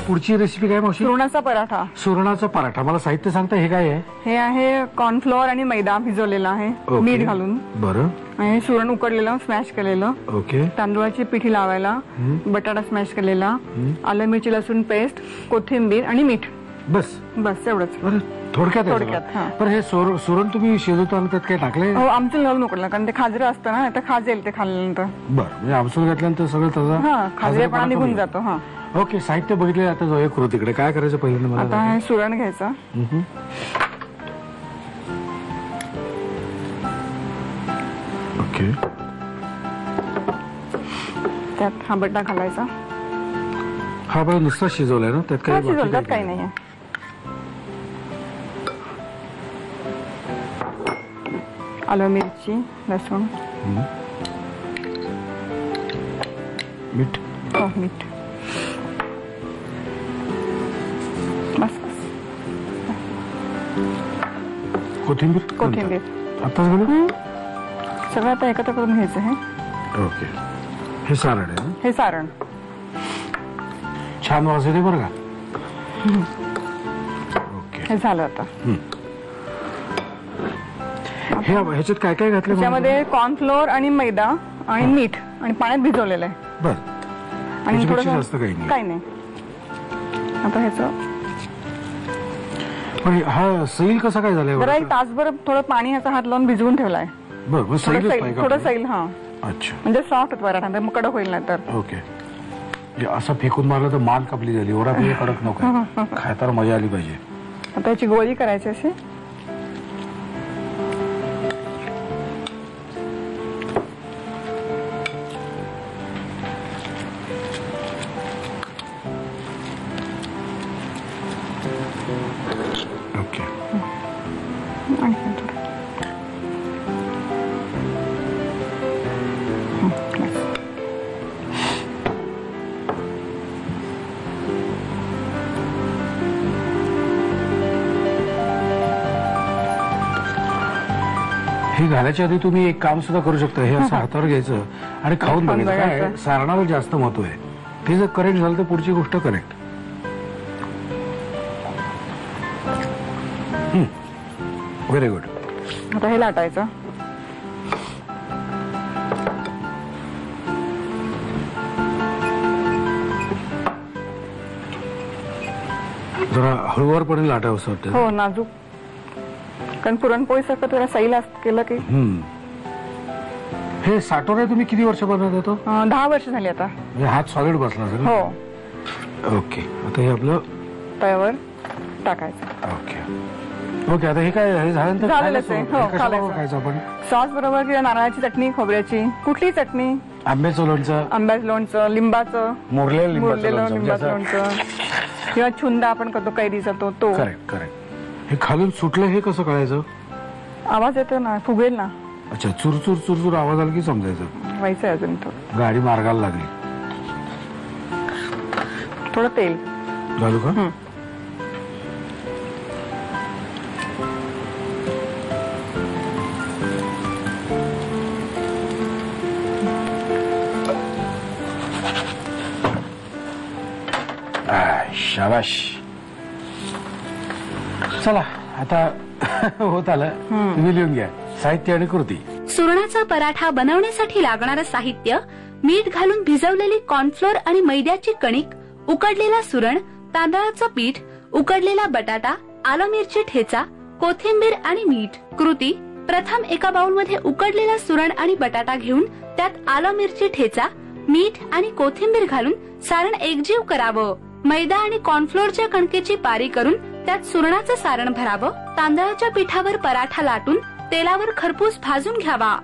पुढची रेसिपी काय मावशी? सुरणाचा पराठा. सुरणाचा पराठा. मला साहित्य सांगता, हे काय आहे? हे आहे कॉर्नफ्लोअर आणि मैदा भिजवलेला आहे मीठ घालून. बरं. आणि सुरण उकडलेलं स्मॅश केलेलं. ओके. तांदूळाची पिठी लावायला, बटाटा स्मॅश केलेला, आलं मिरची लसूण पेस्ट, कोथिंबीर आणि मीठ. बस बस एवढंच. बरं, थोडक्यात. पण हे सुरण तुम्ही शिजवताना त्यात काय टाकलंय? हो, आमचूर घालून उकडलं, कारण ते खाजरं असतं ना, तर खाजेल ते खाल्ल्यानंतर. बरं, म्हणजे आमचूर घातल्यानंतर सगळं त्याचा खाजरेपणा निघून जातो. हा, ओके. साहित्य बघितलं. आता जाऊया कृतीकडे. काय करायचं पहिल्यांदा? आता हे सुरण घ्यायचं. ओके. त्यात हा बटाटा घालायचा. हा बरं, नुसता शिजवलाय ना? त्यात काय शिजवलं काही नाहीये. आलं मिरची लसूण मीठ. हो, मीठ. बस. कोथिंबीर. कोथिंबीर आताच घालू? सगळं आता एकत्र करून घ्यायचं हे. ओके. हे सारण आहे ना? हे सारण छान वास येते बरं का. ओके. हे झालं आता. ह्याच्यात काय काय घातलं? त्याच्यामध्ये कॉर्नफ्लोअर आणि मैदा आणि मीठ आणि पाण्यात भिजवलेलं आहे. बरं. आणि जास्त काही नाही. आता ह्याचं पण हा सैल कसा काय झालाय? जरा एक तासभर थोडं पाणी ह्याचा हात लावून भिजवून ठेवलाय. बरं, थोडं सैल. हा, अच्छा. म्हणजे सॉफ्ट पराठा, मग कडक होईल नाही तर. ओके. असं फेकून मारलं तर मान कापली झाली. एवढा कडक नको. खाय तर मजा आली पाहिजे. आता याची गोळी करायची अशी. ओके. हे घालायच्या आधी तुम्ही एक काम सुद्धा करू शकता. हे असं हातावर घ्यायचं आणि खाऊन बघायचं. काय सारणावर जास्त महत्व आहे. ते जर करेक्ट झालं तर पुढची गोष्ट करेक्ट. Very good. आता हे लाटायचं. जरा हळूवारपणे लाटावं असं वाटतं. हो, नाजूक. कारण पुरणपोळी सारखं थोडा सैल केलं की. हे साठवण्या तुम्ही किती वर्ष बनवत होतो? 10 वर्ष झाली आता. म्हणजे हात सॉलिड बसला असेल. हो. ओके. आता हे आपलं तव्यावर टाकायचं. ओके. ओके. आता हे काय झाल्यानंतर खायचं आपण सॉस बरोबर किंवा नारळाची चटणी, खोबऱ्याची कुठली चटणी, आंब्याचं लोणचं, लिंबाचं, मुरलेलं लिंबाचं लोणचं, किंवा छुंदा आपण करतो कैरीचा तो. करेक्ट. हे खालून सुटलं हे कसं कळायचं? आवाज येतो ना, फुगेल ना. अच्छा. चुरचुर चुरचुर आवाज आला की समजायचं. व्हायचं अजून थोडं. गाडी मार्गाला लागली. थोडं तेल घालू का? शाबाश. चला आता होत आलं. तुम्ही लिहून घ्या साहित्य आणि कृती. सुरणाचा पराठा बनवण्यासाठी लागणारं साहित्य: मीठ घालून भिजवलेली कॉर्नफ्लोअर आणि मैद्याची कणिक, उकडलेला सुरण, तांदळाचं पीठ, उकडलेला बटाटा, आलं मिरची ठेचा, कोथिंबीर आणि मीठ. कृती: प्रथम एका बाउलमध्ये उकडलेला सुरण आणि बटाटा घेऊन त्यात आलं मिरची ठेचा, मीठ आणि कोथिंबीर घालून सारण एकजीव करावं. मैदा आणि कॉर्नफ्लोअरच्या कणकेची पारी करून त्यात सुरणाचं सारण भरावं. तांदळाच्या पिठावर पराठा लाटून तेलावर खरपूस भाजून घ्यावा.